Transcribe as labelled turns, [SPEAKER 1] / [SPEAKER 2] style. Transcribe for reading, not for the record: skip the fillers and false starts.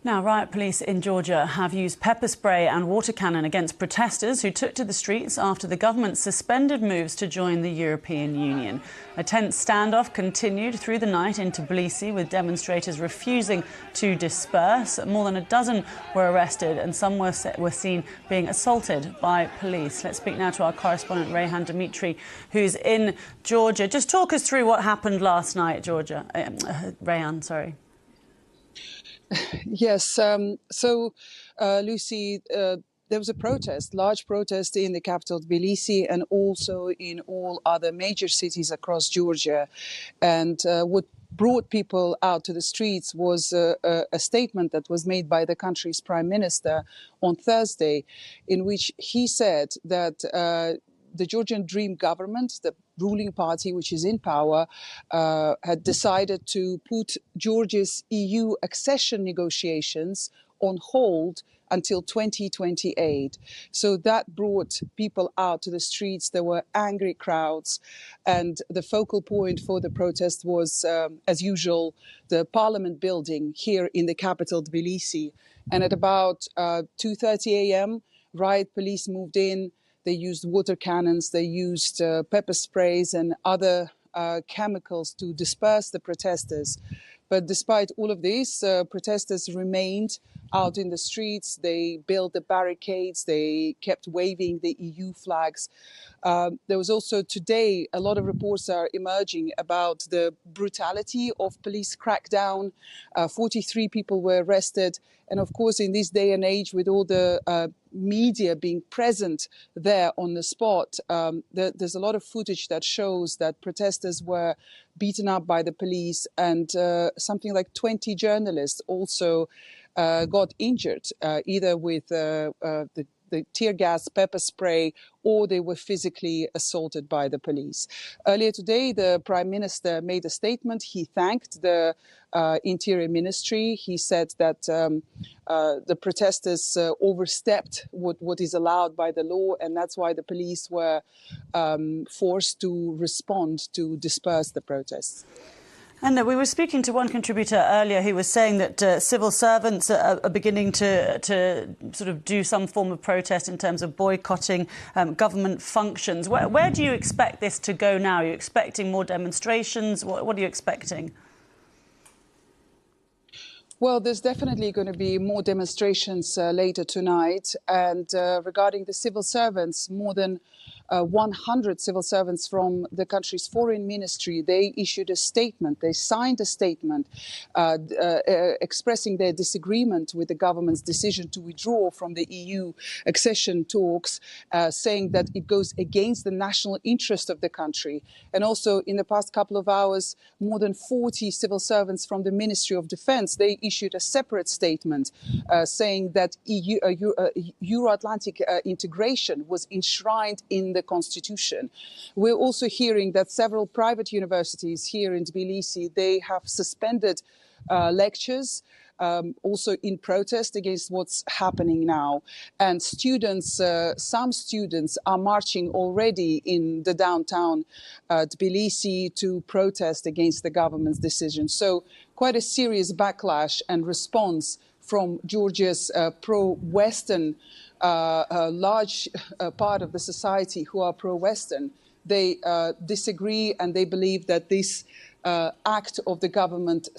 [SPEAKER 1] Now, riot police in Georgia have used pepper spray and water cannon against protesters who took to the streets after the government suspended moves to join the European Union. A tense standoff continued through the night in Tbilisi, with demonstrators refusing to disperse. More than a dozen were arrested and some were seen being assaulted by police. Let's speak now to our correspondent Rayhan Dimitri, who's in Georgia. Just talk us through what happened last night, Georgia. Rayhan, sorry.
[SPEAKER 2] Yes. Lucy, there was a protest, large protest in the capital Tbilisi and also in all other major cities across Georgia. And what brought people out to the streets was a statement that was made by the country's prime minister on Thursday, in which he said that the Georgian Dream government, the ruling party which is in power, had decided to put Georgia's EU accession negotiations on hold until 2028. So that brought people out to the streets. There were angry crowds. And the focal point for the protest was, as usual, the parliament building here in the capital, Tbilisi. And at about 2:30 a.m., riot police moved in. They used water cannons, they used pepper sprays and other chemicals to disperse the protesters. But despite all of this, protesters remained out in the streets. They built the barricades. They kept waving the EU flags. There was also today a lot of reports are emerging about the brutality of police crackdown. 43 people were arrested. And of course, in this day and age, with all the media being present there on the spot, there's a lot of footage that shows that protesters were beaten up by the police, and something like 20 journalists also got injured, either with the tear gas, pepper spray, or they were physically assaulted by the police. Earlier today, the Prime Minister made a statement. He thanked the Interior Ministry. He said that the protesters overstepped what is allowed by the law, and that's why the police were forced to respond to disperse the protests.
[SPEAKER 1] And we were speaking to one contributor earlier who was saying that civil servants are beginning to sort of do some form of protest in terms of boycotting government functions. Where do you expect this to go now? Are you expecting more demonstrations? What are you expecting?
[SPEAKER 2] Well, there's definitely going to be more demonstrations later tonight. And regarding the civil servants, more than 100 civil servants from the country's foreign ministry, they issued a statement. They signed a statement expressing their disagreement with the government's decision to withdraw from the EU accession talks, saying that it goes against the national interest of the country. And also, in the past couple of hours, more than 40 civil servants from the Ministry of Defense, they issued a separate statement saying that Euro-Atlantic integration was enshrined in the constitution. We're also hearing that several private universities here in Tbilisi, they have suspended lectures, also in protest against what's happening now. And students, some students are marching already in the downtown Tbilisi to protest against the government's decision. So quite a serious backlash and response from Georgia's pro-Western a large part of the society who are pro-Western. They disagree, and they believe that this act of the government